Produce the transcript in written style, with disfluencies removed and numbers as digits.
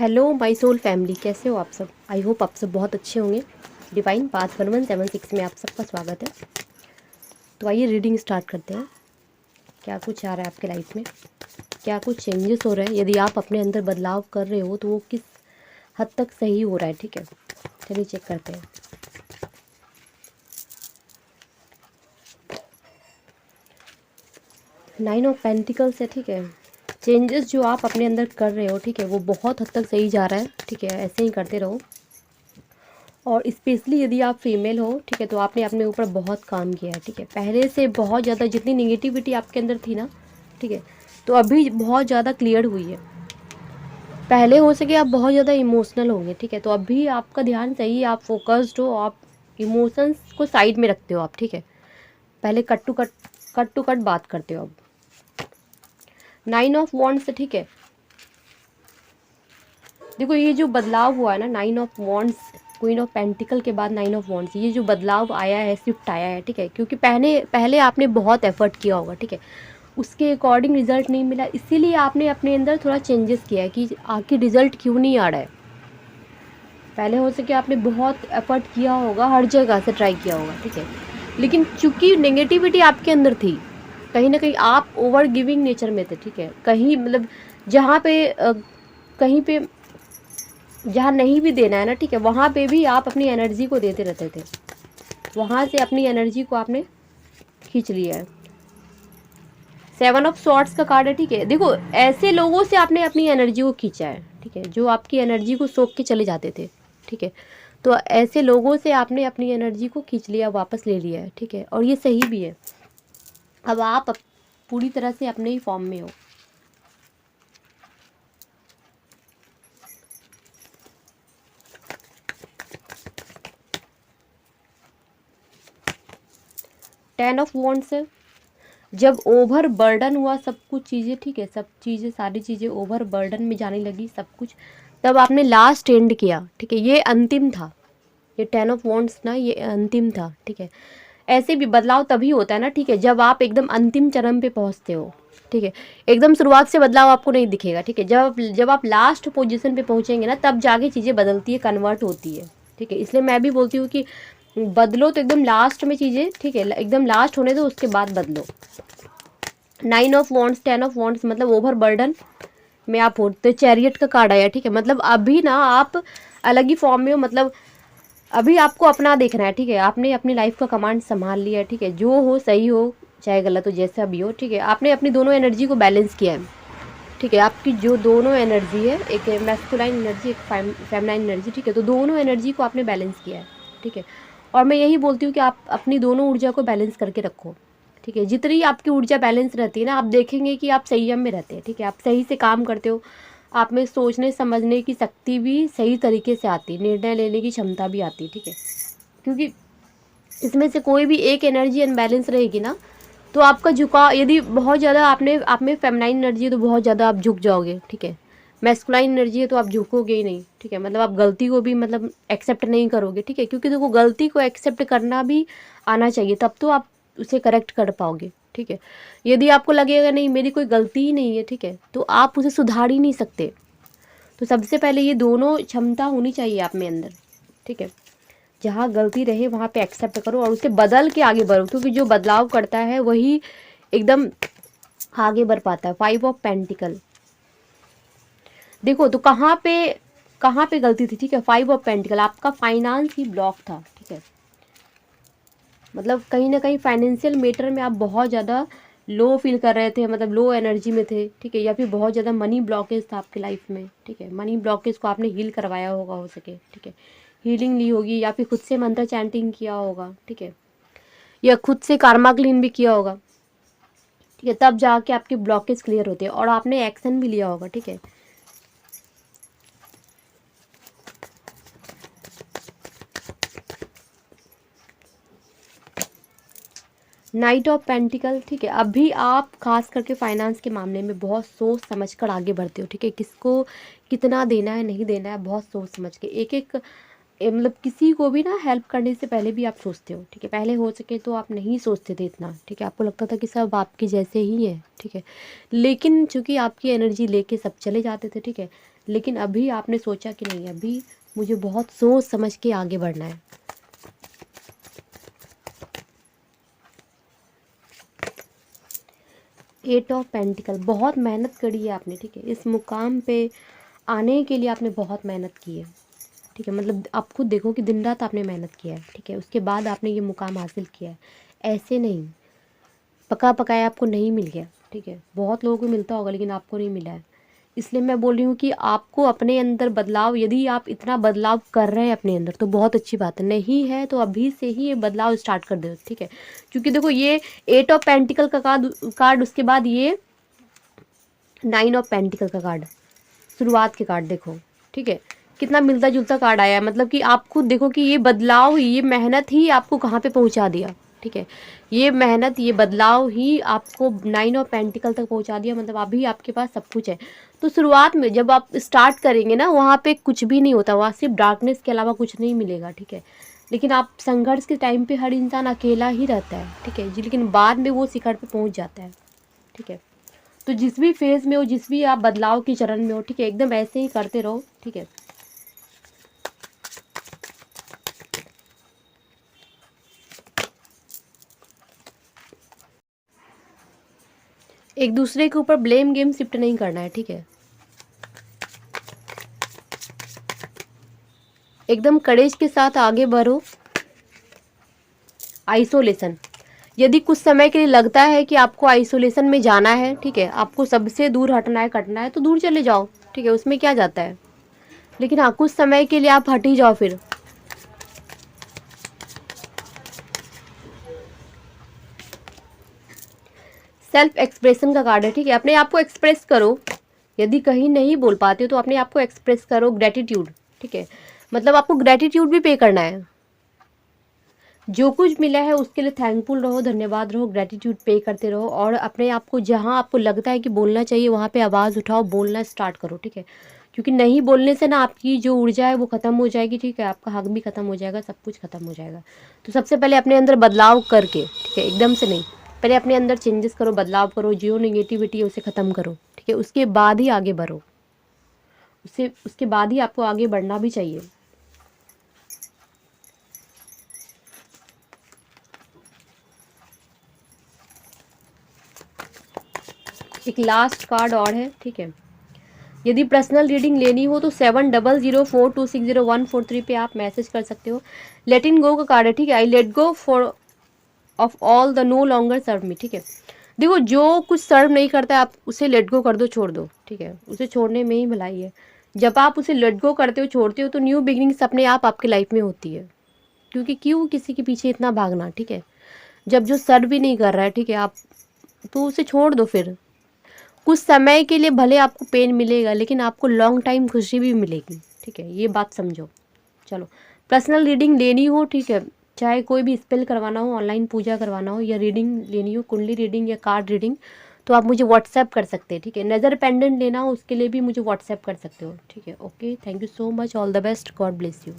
Hello my soul family, कैसे हो आप सब। आई होप आप सब बहुत अच्छे होंगे। डिवाइन पाथ 1176 में आप सबका स्वागत है। तो आइए रीडिंग स्टार्ट करते हैं। क्या कुछ आ रहा है आपके लाइफ में, क्या कुछ चेंजेस हो रहे हैं, यदि आप अपने अंदर बदलाव कर रहे हो तो वो किस हद तक सही हो रहा है। ठीक है, चलिए चेक करते हैं। नाइन ऑफ पेंटिकल्स है। ठीक है, चेंजेस जो आप अपने अंदर कर रहे हो, ठीक है, वो बहुत हद तक सही जा रहा है। ठीक है, ऐसे ही करते रहो। और स्पेशली यदि आप फीमेल हो, ठीक है, तो आपने अपने ऊपर बहुत काम किया है। ठीक है, पहले से बहुत ज़्यादा जितनी निगेटिविटी आपके अंदर थी ना, ठीक है, तो अभी बहुत ज़्यादा क्लियर हुई है। पहले हो सके आप बहुत ज़्यादा इमोशनल होंगे, ठीक है, तो अभी आपका ध्यान सही है, आप फोकस्ड हो, आप इमोशंस को साइड में रखते हो आप। ठीक है, पहले कट टू कट बात करते हो अब। नाइन ऑफ वॉन्ड्स, ठीक है, देखो ये जो बदलाव हुआ है ना, nine of wands, queen of pentacle के बाद नाइन ऑफ वॉन्ड्स, ये जो बदलाव आया है, शिफ्ट आया है। ठीक है, क्योंकि पहले पहले आपने बहुत एफर्ट किया होगा, ठीक है, उसके अकॉर्डिंग रिजल्ट नहीं मिला, इसीलिए आपने अपने अंदर थोड़ा चेंजेस किया है कि आखिर रिजल्ट क्यों नहीं आ रहा है। पहले हो सके आपने बहुत एफर्ट किया होगा, हर जगह से ट्राई किया होगा, ठीक है, लेकिन चूंकि नेगेटिविटी आपके अंदर थी, कहीं ना कहीं आप ओवर गिविंग नेचर में थे। ठीक है, कहीं मतलब जहाँ पे कहीं पे जहाँ नहीं भी देना है ना, ठीक है, वहाँ पे भी आप अपनी एनर्जी को देते रहते थे, वहाँ से अपनी एनर्जी को आपने खींच लिया है। सेवन ऑफ सॉर्ड्स का कार्ड है। ठीक है, देखो ऐसे लोगों से आपने अपनी एनर्जी को खींचा है, ठीक है, जो आपकी एनर्जी को सोख के चले जाते थे। ठीक है, तो ऐसे लोगों से आपने अपनी एनर्जी को खींच लिया, वापस ले लिया है। ठीक है, और ये सही भी है। अब आप पूरी तरह से अपने ही फॉर्म में हो। टेन ऑफ वॉन्ड्स है। जब ओवर बर्डन हुआ सब कुछ चीज़ें, ठीक है, सब चीज़ें, सारी चीज़ें ओवर बर्डन में जाने लगी सब कुछ, तब आपने लास्ट एंड किया। ठीक है, ये अंतिम था, ये टेन ऑफ वॉन्ड्स ना, ये अंतिम था। ठीक है, ऐसे भी बदलाव तभी होता है ना, ठीक है, जब आप एकदम अंतिम चरम पे पहुंचते हो। ठीक है, एकदम शुरुआत से बदलाव आपको नहीं दिखेगा। ठीक है, जब आप लास्ट पोजीशन पे पहुंचेंगे ना, तब जाके चीज़ें बदलती है, कन्वर्ट होती है। ठीक है, इसलिए मैं भी बोलती हूँ कि बदलो तो एकदम लास्ट में चीज़ें, ठीक है, एकदम लास्ट होने दो, उसके बाद बदलो। Nine of wands, ten of wands मतलब ओवर बर्डन में आप हो, तो चैरियट का कार्ड आया। ठीक है, मतलब अभी ना आप अलग ही फॉर्म में हो, मतलब अभी आपको अपना देखना है। ठीक है, आपने अपनी लाइफ का कमांड संभाल लिया है। ठीक है, जो हो सही हो चाहे गलत हो, जैसा भी हो, ठीक है, आपने अपनी दोनों एनर्जी को बैलेंस किया है। ठीक है, आपकी जो दोनों एनर्जी है, एक मैस्कुलाइन एनर्जी, एक फेमिनाइन एनर्जी, ठीक है, तो दोनों एनर्जी को आपने बैलेंस किया है। ठीक है, और मैं यही बोलती हूँ कि आप अपनी दोनों ऊर्जा को बैलेंस करके रखो। ठीक है, जितनी आपकी ऊर्जा बैलेंस रहती है ना, आप देखेंगे कि आप संयम में रहते हैं। ठीक है, आप सही से काम करते हो, आप में सोचने समझने की शक्ति भी सही तरीके से आती है, निर्णय लेने की क्षमता भी आती है। ठीक है, क्योंकि इसमें से कोई भी एक एनर्जी अनबैलेंस रहेगी ना, तो आपका झुकाव, यदि बहुत ज़्यादा आपने आप में फेमिनाइन एनर्जी है तो बहुत ज़्यादा आप झुक जाओगे। ठीक है, मैस्कुलाइन एनर्जी है तो आप झुकोगे ही नहीं। ठीक है, मतलब आप गलती को भी मतलब एक्सेप्ट नहीं करोगे। ठीक है, क्योंकि देखो गलती को एक्सेप्ट करना भी आना चाहिए, तब तो आप उसे करेक्ट कर पाओगे। ठीक है, यदि आपको लगेगा नहीं मेरी कोई गलती ही नहीं है, ठीक है, तो आप उसे सुधार ही नहीं सकते। तो सबसे पहले ये दोनों क्षमता होनी चाहिए आप में अंदर। ठीक है, जहाँ गलती रहे वहाँ पे एक्सेप्ट करो और उसे बदल के आगे बढ़ो, क्योंकि जो बदलाव करता है वही एकदम आगे बढ़ पाता है। फाइव ऑफ पेंटिकल, देखो तो कहाँ पे गलती थी। ठीक है, फाइव ऑफ पेंटिकल, आपका फाइनेंस ही ब्लॉक था। ठीक है, मतलब कहीं ना कहीं फाइनेंशियल मैटर में आप बहुत ज़्यादा लो फील कर रहे थे, मतलब लो एनर्जी में थे। ठीक है, या फिर बहुत ज़्यादा मनी ब्लॉकेज था आपकी लाइफ में। ठीक है, मनी ब्लॉकेज को आपने हील करवाया होगा, हो सके। ठीक है, हीलिंग ली होगी, या फिर खुद से मंत्र चैंटिंग किया होगा। ठीक है, या खुद से कार्मा क्लीन भी किया होगा। ठीक है, तब जाके आपके ब्लॉकेज क्लियर होते हैं और आपने एक्शन भी लिया होगा। ठीक है, नाइट ऑफ पेंटिकल, ठीक है, अभी आप खास करके फाइनेंस के मामले में बहुत सोच समझ कर आगे बढ़ते हो। ठीक है, किसको कितना देना है नहीं देना है, बहुत सोच समझ के एक एक मतलब किसी को भी ना हेल्प करने से पहले भी आप सोचते हो। ठीक है, पहले हो सके तो आप नहीं सोचते थे इतना। ठीक है, आपको लगता था कि सब आपके जैसे ही है। ठीक है, लेकिन चूंकि आपकी एनर्जी लेके सब चले जाते थे, ठीक है, लेकिन अभी आपने सोचा कि नहीं, अभी मुझे बहुत सोच समझ के आगे बढ़ना है। एट ऑफ पेंटिकल, बहुत मेहनत करी है आपने, ठीक है, इस मुकाम पे आने के लिए आपने बहुत मेहनत की है, ठीक है, मतलब आप खुद देखो कि दिन रात आपने मेहनत किया है, ठीक है, उसके बाद आपने ये मुकाम हासिल किया है। ऐसे नहीं पका पकाया आपको नहीं मिल गया, ठीक है, बहुत लोगों को मिलता होगा लेकिन आपको नहीं मिला है। इसलिए मैं बोल रही हूँ कि आपको अपने अंदर बदलाव, यदि आप इतना बदलाव कर रहे हैं अपने अंदर तो बहुत अच्छी बात है, नहीं है तो अभी से ही ये बदलाव स्टार्ट कर दो, ठीक है। क्योंकि देखो ये एट ऑफ पेंटिकल का कार्ड, उसके बाद ये 9 ऑफ पेंटिकल का कार्ड, शुरुआत के कार्ड देखो, ठीक है, कितना मिलता जुलता कार्ड आया है। मतलब कि आप खुद देखो कि ये बदलाव, ये मेहनत ही आपको कहाँ पे पहुँचा दिया, ठीक है, ये मेहनत, ये बदलाव ही आपको 9 ऑफ पेंटिकल तक पहुँचा दिया। मतलब अभी आपके पास सब कुछ है। तो शुरुआत में जब आप स्टार्ट करेंगे ना, वहाँ पे कुछ भी नहीं होता, वहाँ सिर्फ डार्कनेस के अलावा कुछ नहीं मिलेगा, ठीक है। लेकिन आप संघर्ष के टाइम पे हर इंसान अकेला ही रहता है, ठीक है जी, लेकिन बाद में वो शिखर पे पहुँच जाता है, ठीक है। तो जिस भी फेज़ में हो, जिस भी आप बदलाव के चरण में हो, ठीक है, एकदम ऐसे ही करते रहो, ठीक है। एक दूसरे के ऊपर ब्लेम गेम शिफ्ट नहीं करना है, ठीक है। एकदम करेज के साथ आगे बढ़ो। आइसोलेशन, यदि कुछ समय के लिए लगता है कि आपको आइसोलेशन में जाना है, ठीक है, आपको सबसे दूर हटना है, कटना है, तो दूर चले जाओ, ठीक है, उसमें क्या जाता है। लेकिन हाँ, कुछ समय के लिए आप हट ही जाओ फिर। सेल्फ एक्सप्रेशन का कार्ड है, ठीक है, अपने आप को एक्सप्रेस करो। यदि कहीं नहीं बोल पाते हो तो अपने आप को एक्सप्रेस करो। ग्रेटिट्यूड, ठीक है, मतलब आपको ग्रेटिट्यूड भी पे करना है। जो कुछ मिला है उसके लिए थैंकफुल रहो, धन्यवाद रहो, ग्रेटिट्यूड पे करते रहो। और अपने आप को जहाँ आपको लगता है कि बोलना चाहिए वहाँ पे आवाज़ उठाओ, बोलना स्टार्ट करो, ठीक है। क्योंकि नहीं बोलने से ना आपकी जो ऊर्जा है वो ख़त्म हो जाएगी, ठीक है, आपका हक भी ख़त्म हो जाएगा, सब कुछ ख़त्म हो जाएगा। तो सबसे पहले अपने अंदर बदलाव करके, ठीक है, एकदम से नहीं, पहले अपने अंदर चेंजेस करो, बदलाव करो, जो नेगेटिविटी है उसे ख़त्म करो, ठीक है, उसके बाद ही आगे बढ़ो। उसके बाद ही आपको आगे बढ़ना भी चाहिए। एक लास्ट कार्ड और है, ठीक है। यदि पर्सनल रीडिंग लेनी हो तो 7004260143 पे आप मैसेज कर सकते हो। लेट इन गो का कार्ड है, ठीक है। I let go for of all the no longer serve me, ठीक है। देखो जो कुछ सर्व नहीं करता है आप उसे लेट गो कर दो, छोड़ दो, ठीक है, उसे छोड़ने में ही भलाई है। जब आप उसे लेट गो करते हो, छोड़ते हो, तो न्यू बिगिनिंग्स अपने आप आपकी लाइफ में होती है। क्योंकि क्यों किसी के पीछे इतना भागना, ठीक है। जब जो सर्व भी नहीं कर रहा है, ठीक है, आप तो उसे छोड़ दो फिर। कुछ समय के लिए भले आपको पेन मिलेगा लेकिन आपको लॉन्ग टाइम खुशी भी मिलेगी, ठीक है, ये बात समझो। चलो, पर्सनल रीडिंग लेनी हो, ठीक है, चाहे कोई भी स्पेल करवाना हो, ऑनलाइन पूजा करवाना हो, या रीडिंग लेनी हो, कुंडली रीडिंग या कार्ड रीडिंग, तो आप मुझे व्हाट्सएप कर सकते हैं, ठीक है। नज़र पेंडेंट लेना हो उसके लिए भी मुझे व्हाट्सएप कर सकते हो, ठीक है। Okay, thank you so much, all the best, God bless you.